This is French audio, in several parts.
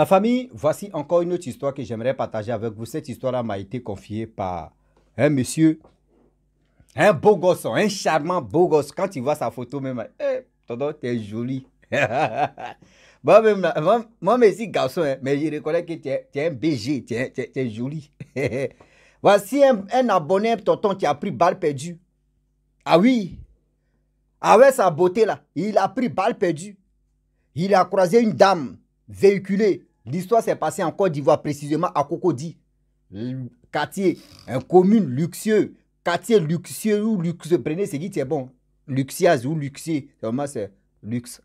La famille, voici encore une autre histoire que j'aimerais partager avec vous. Cette histoire-là m'a été confiée par un monsieur, un beau gosse, un charmant beau gosse. Quand tu vois sa photo même, tonton, t'es joli. Moi, mais si garçon, hein, mais je reconnais que tu es un BG, tu es joli. Voici un abonné, tonton, qui a pris balle perdue. Ah oui, avec sa beauté là, il a pris balle perdue. Il a croisé une dame véhiculée. L'histoire s'est passée en Côte d'Ivoire, précisément à Cocody. Quartier, un commune luxueux. Quartier luxueux ou luxueux. Prenez ce qui est bon. Luxiaz ou luxueux. Vraiment, c'est luxe.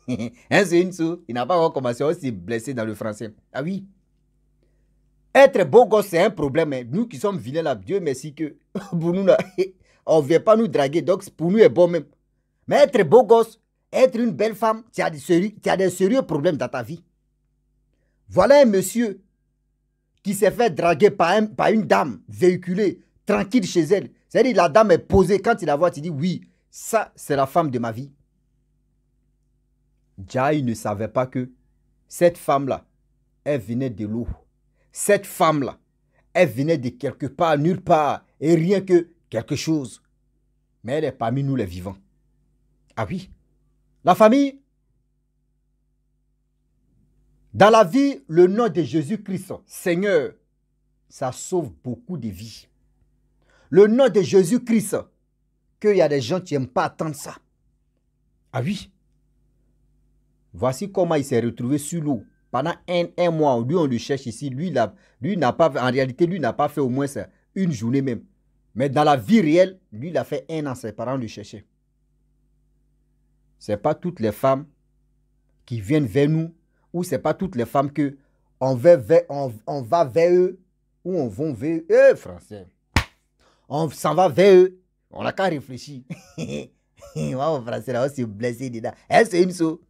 C'est une sou. Il n'a pas encore commencé à se blesser dans le français. Ah oui. Être beau gosse, c'est un problème. Hein. Nous qui sommes vilains là, Dieu merci que pour nous, là, on ne vient pas nous draguer. Donc, pour nous, c'est bon même. Mais être beau gosse, être une belle femme, tu as des sérieux problèmes dans ta vie. Voilà un monsieur qui s'est fait draguer par une dame véhiculée, tranquille chez elle. C'est-à-dire la dame est posée, quand il la voit, tu dis oui, ça c'est la femme de ma vie. Déjà, il ne savait pas que cette femme-là, elle venait de l'eau. Cette femme-là, elle venait de quelque part, nulle part, et rien que quelque chose. Mais elle est parmi nous les vivants. Ah oui. La famille, dans la vie, le nom de Jésus-Christ, Seigneur, ça sauve beaucoup de vies. Le nom de Jésus-Christ, qu'il y a des gens qui n'aiment pas attendre ça. Ah oui. Voici comment il s'est retrouvé sur l'eau. Pendant un mois, lui on le cherche ici. Lui n'a pas, en réalité, lui n'a pas fait au moins ça, une journée même. Mais dans la vie réelle, lui, il a fait 1 an, ses parents le cherchaient. Ce n'est pas toutes les femmes qui viennent vers nous, ou ce n'est pas toutes les femmes que on va vers eux, ou on va vers eux, français. On s'en va vers eux, on n'a qu'à réfléchir. Moi, français, là, on s'est blessé dedans. C'est une chose.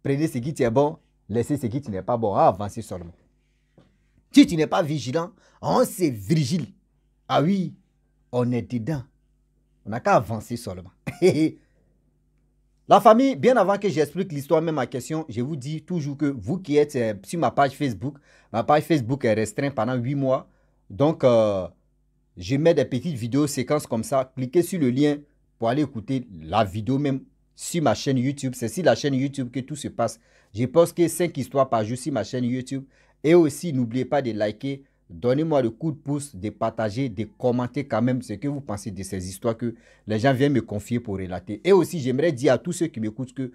Prenez ce qui est bon, laissez ce qui n'est pas bon, avancez seulement. Si tu n'es pas vigilant, on s'est vigile. Ah oui, on est dedans. On n'a qu'à avancer seulement. La famille, bien avant que j'explique l'histoire, même ma question, je vous dis toujours que vous qui êtes sur ma page Facebook est restreinte pendant 8 mois. Donc, je mets des petites vidéos séquences comme ça. Cliquez sur le lien pour aller écouter la vidéo même sur ma chaîne YouTube. C'est sur la chaîne YouTube que tout se passe. Je poste que 5 histoires par jour sur ma chaîne YouTube. Et aussi, n'oubliez pas de liker. Donnez-moi le coup de pouce, de partager, de commenter quand même ce que vous pensez de ces histoires que les gens viennent me confier pour relater. Et aussi, j'aimerais dire à tous ceux qui m'écoutent que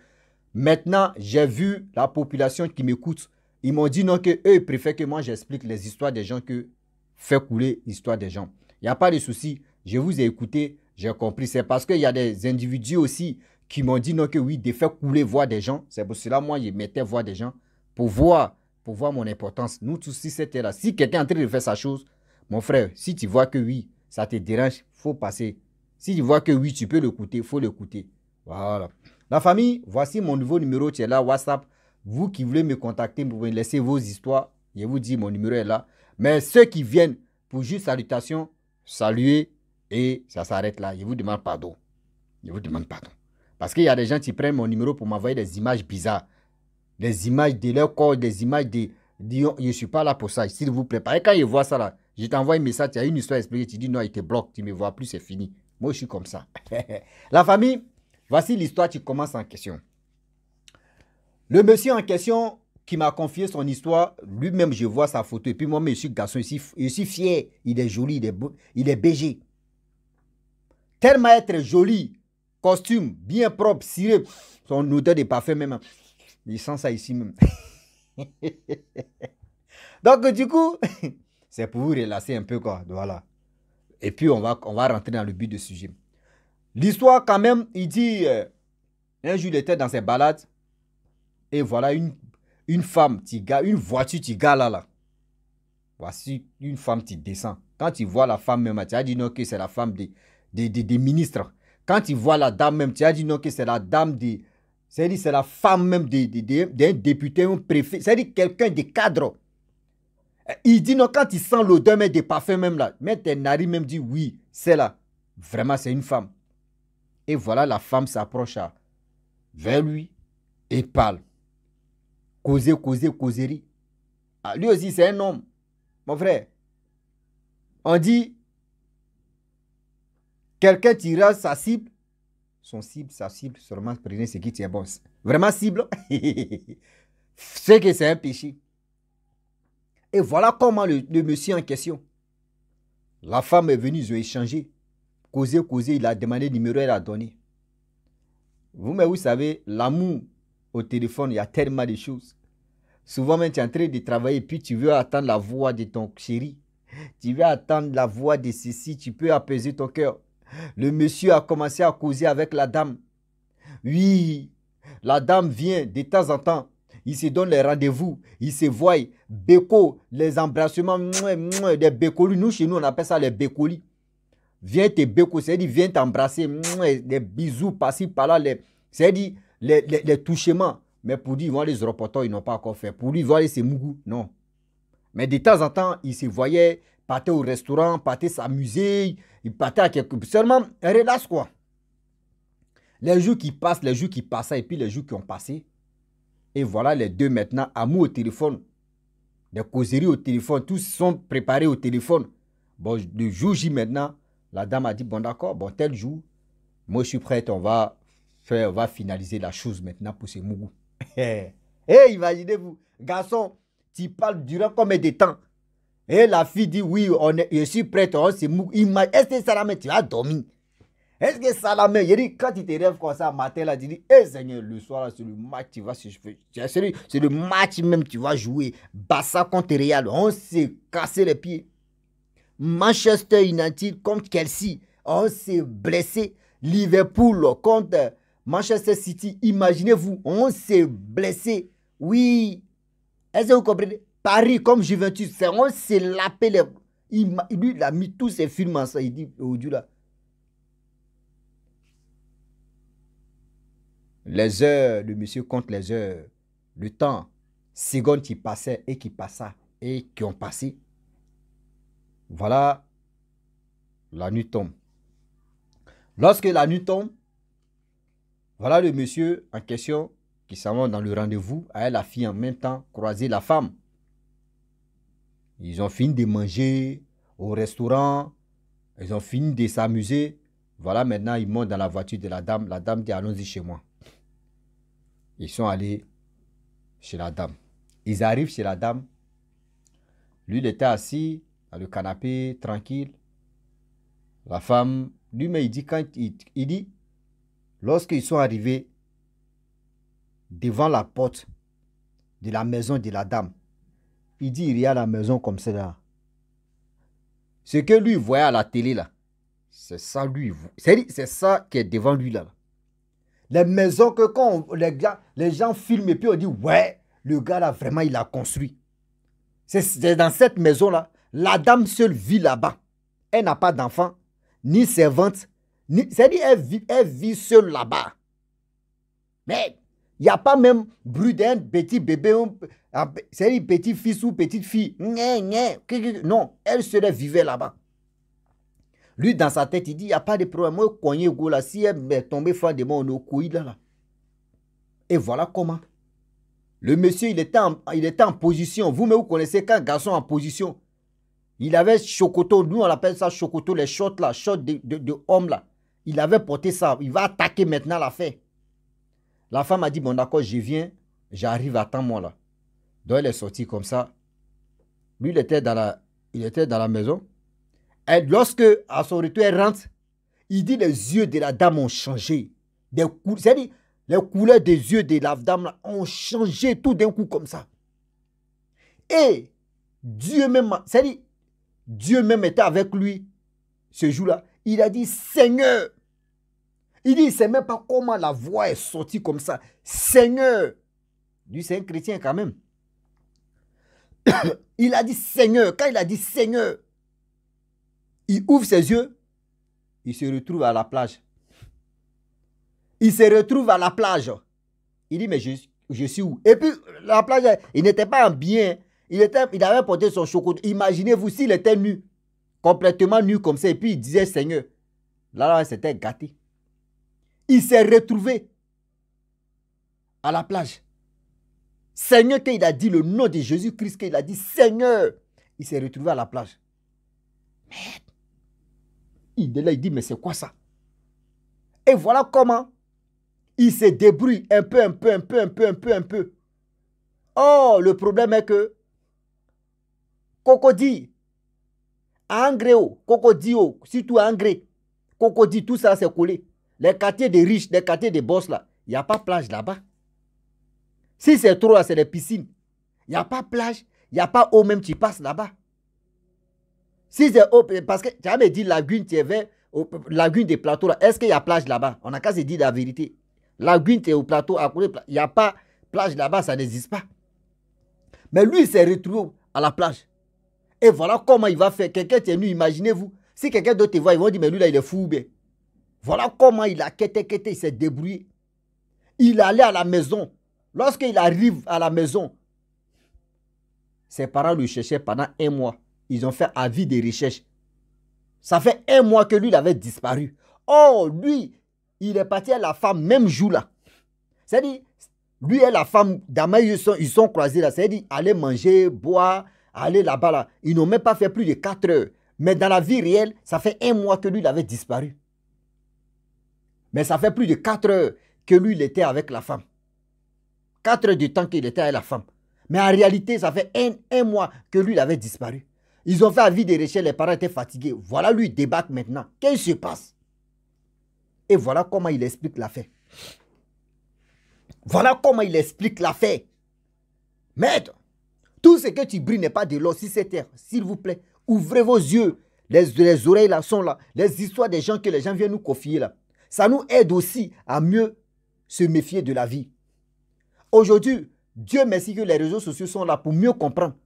maintenant, j'ai vu la population qui m'écoute. Ils m'ont dit non, qu'eux, ils préfèrent que moi, j'explique les histoires des gens que faire couler l'histoire des gens. Il n'y a pas de souci. Je vous ai écouté, j'ai compris. C'est parce qu'il y a des individus aussi qui m'ont dit non, que oui, de faire couler voix des gens. C'est pour cela, moi, je mettais voix des gens pour voir mon importance. Nous tous, si c'était là, si quelqu'un est en train de faire sa chose, mon frère, si tu vois que oui, ça te dérange, il faut passer. Si tu vois que oui, tu peux l'écouter, il faut l'écouter. Voilà. La famille, voici mon nouveau numéro, tu es là, WhatsApp. Vous qui voulez me contacter, vous pouvez laisser vos histoires. Je vous dis, mon numéro est là. Mais ceux qui viennent pour juste salutations, saluer et ça s'arrête là. Je vous demande pardon. Je vous demande pardon. Parce qu'il y a des gens qui prennent mon numéro pour m'envoyer des images bizarres. Des images de leur corps, des images de... je ne suis pas là pour ça, s'il vous plaît. Et quand je vois ça là, je t'envoie un message, tu as une histoire expliquée, tu dis non, il te bloque, tu ne me vois plus, c'est fini. Moi, je suis comme ça. La famille, voici l'histoire qui commence en question. Le monsieur en question qui m'a confié son histoire, lui-même, je vois sa photo. Et puis moi, je suis garçon, je suis fier. Il est joli, il est BG. Tellement être joli, costume, bien propre, ciré, son odeur de parfum même. Il sent ça ici même. Donc, du coup, c'est pour vous relaxer un peu, quoi. Voilà. Et puis, on va rentrer dans le but du sujet. L'histoire, quand même, il dit, un jour, il était dans ses balades. Et voilà, une femme, une voiture, tu gars là. Voici une femme qui descend. Quand tu vois la femme même, tu as dit non que c'est la femme des ministres. Quand tu vois la dame même, tu as dit non que c'est la dame des... C'est-à-dire c'est la femme même d'un député, un préfet. C'est-à-dire quelqu'un de cadre. Il dit non, quand il sent l'odeur des parfums même là, mais tes narines même dit oui, c'est là. Vraiment, c'est une femme. Et voilà, la femme s'approche vers lui et parle. causerie. Ah, lui aussi, c'est un homme, mon frère. On dit, quelqu'un tirera sa cible, sa cible, seulement prenez ce qui tient bon. Vraiment cible, c'est que c'est un péché. Et voilà comment le monsieur en question, la femme est venue, ils ont échangé. Causer, il a demandé le numéro, elle a donné. Vous savez, l'amour au téléphone, il y a tellement de choses. Souvent, même, tu es en train de travailler, puis tu veux attendre la voix de ton chéri. Tu veux attendre la voix de ceci, tu peux apaiser ton cœur. Le monsieur a commencé à causer avec la dame. Oui, la dame vient de temps en temps. Il se donne les rendez-vous, il se voit, béco, les embrassements, des bécolis. Nous, chez nous, on appelle ça les bécolis. Viens te béco, c'est-à-dire viens t'embrasser, des bisous par-ci, par-là, c'est-à-dire les touchements. Mais pour dire, ils vont les reporters, ils n'ont pas encore fait. Pour lui, ils vont aller se mougou, non. Mais de temps en temps, ils se voyaient, partaient au restaurant, partaient s'amuser, ils partaient à quelque... Seulement, relax quoi. Les jours qui passent, et puis les jours qui ont passé. Et voilà les deux maintenant, amour au téléphone, des causeries au téléphone, tous sont préparés au téléphone. Bon, le jour J maintenant, la dame a dit, bon d'accord, bon tel jour, moi je suis prête, on va finaliser la chose maintenant pour ce mougou. Imaginez-vous, garçon, tu parles durant combien de temps? Et la fille dit, oui, je suis prête, on se mougou. Est-ce que ça la met, tu vas dormir? Est-ce que ça la met? Quand tu te rêves comme ça, matin, là, tu dis, Seigneur, le soir, là, c'est le match, tu vas se jouer. C'est le match même, tu vas jouer. Barça contre Real, on s'est cassé les pieds. Manchester United contre Chelsea, on s'est blessé. Liverpool contre Manchester City, imaginez-vous, on s'est blessé. Oui. Est-ce que vous comprenez? Paris comme Juventus, on s'est lapé les... Lui, il a mis tous ses films en ça. Il dit, oh Dieu là. Les heures, le monsieur compte les heures, le temps, secondes qui passaient et qui passaient et qui ont passé. Voilà, la nuit tombe. Lorsque la nuit tombe, voilà le monsieur en question qui s'en va dans le rendez-vous avec la fille en même temps, croiser la femme. Ils ont fini de manger au restaurant, ils ont fini de s'amuser. Voilà, maintenant, ils montent dans la voiture de la dame. La dame dit, allons-y chez moi. Ils sont allés chez la dame. Ils arrivent chez la dame. Lui, il était assis dans le canapé, tranquille. La femme, lui-même, il dit, il dit, lorsqu'ils sont arrivés devant la porte de la maison de la dame, il dit, il y a la maison comme ça là. Ce que lui voyait à la télé là, c'est ça lui. C'est ça qui est devant lui là. Les maisons que quand les gens filment et puis on dit, ouais, le gars là, vraiment, il a construit. C'est dans cette maison-là. La dame seule vit là-bas. Elle n'a pas d'enfant, ni servante. C'est-à-dire, elle vit seule là-bas. Mais il n'y a pas même bruit d'un petit bébé, c'est-à-dire petit fils ou petite fille. Non, elle seule vivait là-bas. Lui, dans sa tête, il dit, il n'y a pas de problème. Moi, cogné go là, si elle est tombée fin de moi, on est au couille là. Et voilà comment. Le monsieur, il était en position. Vous connaissez qu'un garçon en position. Il avait chocoto, nous on appelle ça chocoto, les shorts là, shorts de homme là. Il avait porté ça. Il va attaquer maintenant l'affaire. La femme a dit, bon d'accord, je viens, j'arrive, attends-moi là. Donc elle est sortie comme ça. Lui, il était dans la maison. Et lorsque, à son retour, elle rentre, il dit les yeux de la dame ont changé. C'est-à-dire, les couleurs des yeux de la dame là, ont changé tout d'un coup comme ça. Et Dieu même, c'est-à-dire, Dieu même était avec lui ce jour-là. Il a dit, Seigneur. Il dit, il ne sait même pas comment la voix est sortie comme ça. Seigneur. Lui, c'est un chrétien quand même. Il a dit, Seigneur. Quand il a dit, Seigneur, il ouvre ses yeux, il se retrouve à la plage. Il se retrouve à la plage. Il dit, mais je suis où? Et puis, la plage, il n'était pas en bien. Il avait porté son chocolat. Imaginez-vous s'il était nu, complètement nu comme ça, et puis il disait, Seigneur. Là, c'était gâté. Il s'est retrouvé à la plage. Seigneur, qu'il a dit le nom de Jésus-Christ, qu'il a dit Seigneur. Il s'est retrouvé à la plage. Merde. Il est là, il dit, mais c'est quoi ça? Et voilà comment il se débrouille un peu. Oh, le problème est que Cocody, Angréo, Cocodio, surtout Angré, Cocody, tout ça c'est collé. Les quartiers des riches, les quartiers des boss là, il n'y a pas plage là-bas. Si c'est trop là, c'est des piscines. Il n'y a pas plage, il n'y a pas eau même, tu passes là-bas. Si c'est eau, parce que tu as dit lagune, tu es vers lagune des plateaux là, est-ce qu'il y a plage là-bas? On n'a qu'à se dire la vérité. Lagune, tu es au plateau, à côté, il n'y a pas plage là-bas, ça n'existe pas. Mais lui, il s'est retrouvé à la plage. Et voilà comment il va faire. Quelqu'un est venu, imaginez-vous. Si quelqu'un d'autre te voit, ils vont dire, mais lui là, il est fou. Bien. Voilà comment il a quêté, il s'est débrouillé. Il est allé à la maison. Lorsqu'il arrive à la maison, ses parents le cherchaient pendant 1 mois. Ils ont fait avis de recherche. Ça fait 1 mois que lui, il avait disparu. Oh, lui, il est parti à la femme même jour là. C'est-à-dire, lui et la femme, d'Amaï, ils sont croisés là. C'est-à-dire, aller manger, boire, aller là-bas là. Ils n'ont même pas fait plus de 4 heures. Mais dans la vie réelle, ça fait 1 mois que lui, il avait disparu. Mais ça fait plus de 4 heures que lui, il était avec la femme. 4 heures de temps qu'il était avec la femme. Mais en réalité, ça fait un mois que lui, il avait disparu. Ils ont fait avis de recherche, les parents étaient fatigués. Voilà, lui, il débarque maintenant. Qu'est-ce qui se passe? Et voilà comment il explique l'affaire. Voilà comment il explique l'affaire. Maître, tout ce que tu brilles n'est pas de l'or, si c'est terre. S'il vous plaît, ouvrez vos yeux. Les oreilles là sont là. Les histoires des gens que les gens viennent nous confier là. Ça nous aide aussi à mieux se méfier de la vie. Aujourd'hui, Dieu merci que les réseaux sociaux sont là pour mieux comprendre.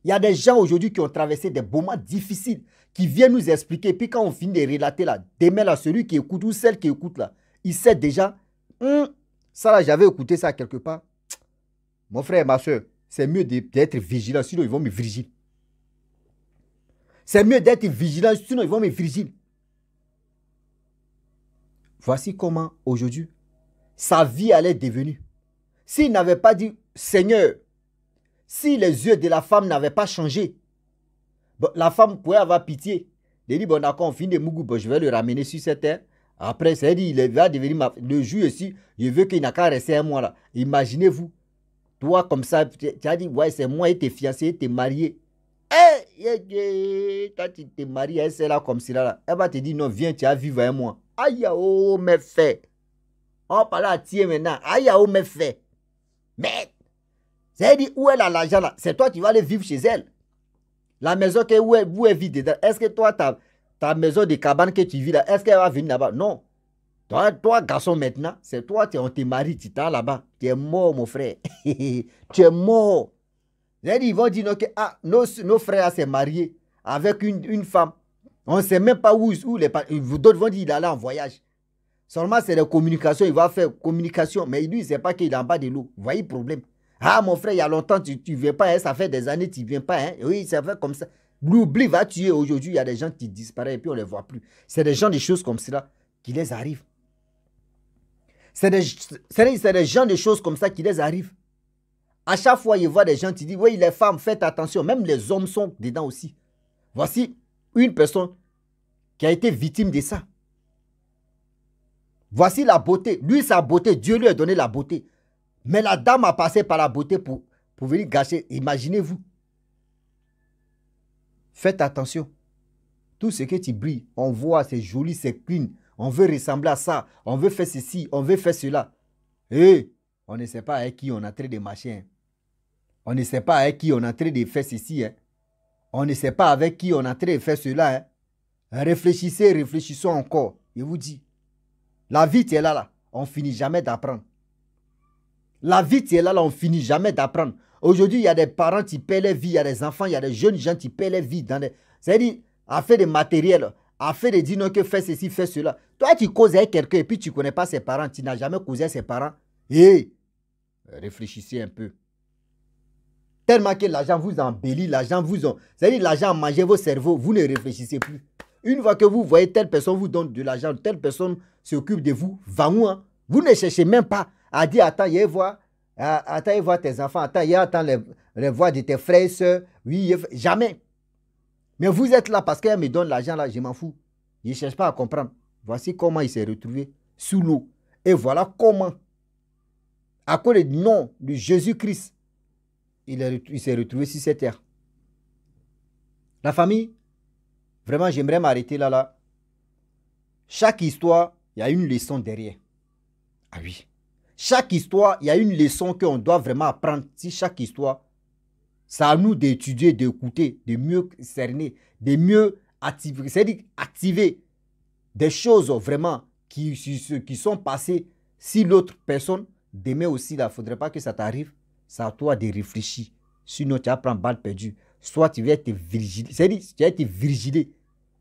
Il y a des gens aujourd'hui qui ont traversé des moments difficiles, qui viennent nous expliquer. Puis quand on finit de relater là, demain là, celui qui écoute ou celle qui écoute là, il sait déjà, ça là, j'avais écouté ça quelque part. Mon frère et ma soeur, c'est mieux d'être vigilant, sinon ils vont me virgile. C'est mieux d'être vigilant, sinon ils vont me virgile. Voici comment aujourd'hui, sa vie allait devenir. S'il n'avait pas dit, Seigneur, si les yeux de la femme n'avaient pas changé, bon, la femme pouvait avoir pitié. Il dit, bon d'accord, on finit de Mougou, bon, je vais le ramener sur cette terre. Après, ça dit, il va devenir le juge ici, je veux qu'il n'a qu'à rester 1 mois là. Imaginez-vous, toi comme ça, tu as dit, ouais, c'est moi et tes fiancés, t'es marié. Toi, tu t'es marié, c'est là comme cela là. Elle va te dire, non, viens, tu as vivre 1 mois. Aïe, oh, mes faits. On parle à tirer maintenant. Aïe, oh, mes faits. Mais, c'est dit, où est l'argent là? C'est toi qui vas aller vivre chez elle. La maison où elle vit dedans. Est-ce que toi, ta maison de cabane que tu vis là, est-ce qu'elle va venir là-bas? Non. Toi, garçon, maintenant, c'est toi, on te marie, tu t'es là-bas. Tu es mort, mon frère. Tu es mort. Ils vont dire que nos frères s'est mariés avec une femme. On ne sait même pas où les parents. D'autres vont dire qu'il est allé en voyage. Seulement, c'est la communication. Il va faire communication. Mais lui, il ne sait pas qu'il est en bas de l'eau. Vous voyez le problème? Ah, mon frère, il y a longtemps, tu ne viens pas. Hein, ça fait des années, tu ne viens pas. Hein. Oui, ça fait comme ça. L'oubli va tuer. Aujourd'hui, il y a des gens qui disparaissent et puis on ne les voit plus. C'est des gens, des choses comme cela qui les arrivent. C'est des gens, des choses comme ça qui les arrivent. À chaque fois, il voit des gens qui disent, oui, les femmes, faites attention. Même les hommes sont dedans aussi. Voici une personne qui a été victime de ça. Voici la beauté. Lui, sa beauté, Dieu lui a donné la beauté. Mais la dame a passé par la beauté pour venir gâcher. Imaginez-vous. Faites attention. Tout ce que tu brilles, on voit, c'est joli, c'est clean. On veut ressembler à ça. On veut faire ceci, on veut faire cela. Et on ne sait pas avec qui on est en train de marcher. Hein. On ne sait pas avec qui on est en train de faire ceci. Hein. On ne sait pas avec qui on est en train de faire cela. Hein. Réfléchissez, réfléchissons encore. Je vous dis. La vie, tu es là. On finit jamais d'apprendre. La vie, tu es là. On finit jamais d'apprendre. Aujourd'hui, il y a des parents qui paient les vies. Il y a des enfants, il y a des jeunes gens qui paient les vies. C'est-à-dire, à faire des matériels, à faire des dire non, que fais ceci, fais cela. Toi, tu causes avec quelqu'un et puis tu ne connais pas ses parents. Tu n'as jamais causé avec ses parents. Et réfléchissez un peu. Tellement que l'argent vous embellit, l'argent vous... C'est-à-dire, l'argent a mangé vos cerveaux. Vous ne réfléchissez plus. Une fois que vous voyez telle personne vous donne de l'argent, telle personne s'occupe de vous, va où, hein? Vous ne cherchez même pas à dire, attends, je vais voir Attends, il voit tes enfants. Attends, il attend les voix de tes frères et soeurs. Oui, jamais. Mais vous êtes là parce qu'elle me donne l'argent là, je m'en fous. Je ne cherche pas à comprendre. Voici comment il s'est retrouvé sous l'eau. Et voilà comment, à cause du nom de Jésus-Christ, il s'est retrouvé sur cette terre. La famille, vraiment, j'aimerais m'arrêter là. Chaque histoire, il y a une leçon derrière. Ah oui. Chaque histoire, il y a une leçon qu'on doit vraiment apprendre. Si chaque histoire, c'est à nous d'étudier, d'écouter, de mieux cerner, de mieux activer, c'est-à-dire activer des choses vraiment qui sont passées. Si l'autre personne, demain aussi, il ne faudrait pas que ça t'arrive. C'est à toi de réfléchir. Sinon, tu vas prendre balle perdue. Soit tu vas être vigilé. C'est-à-dire, tu vas être vigilé.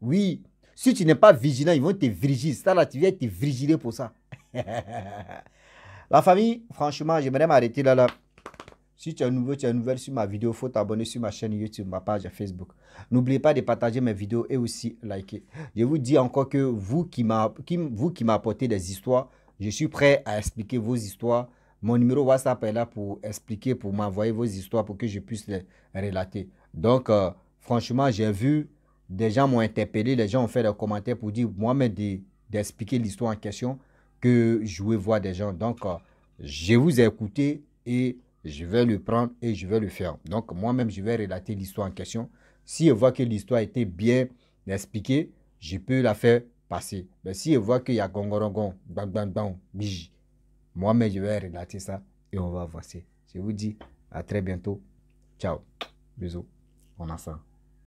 Oui. Si tu n'es pas vigilant, ils vont te vigiler. Ça là, tu vas être vigilé pour ça. La famille, franchement, j'aimerais m'arrêter là. Si tu es nouveau, tu es nouvelle sur ma vidéo, il faut t'abonner sur ma chaîne YouTube, ma page Facebook. N'oubliez pas de partager mes vidéos et aussi liker. Je vous dis encore que vous qui m'apportez des histoires, je suis prêt à expliquer vos histoires. Mon numéro WhatsApp est là pour expliquer, pour m'envoyer vos histoires pour que je puisse les relater. Donc, franchement, j'ai vu, des gens m'ont interpellé, les gens ont fait des commentaires pour dire moi-même d'expliquer l'histoire en question que je veux voir des gens. Donc, je vous ai écouté et je vais le prendre et je vais le faire. Donc, moi-même, je vais relater l'histoire en question. Si je vois que l'histoire était bien expliquée, je peux la faire passer. Mais si je vois qu'il y a gongorongon, bang, bang, bang, biji, moi-même, je vais relater ça et on va avancer. Je vous dis à très bientôt. Ciao. Bisous. On a ça.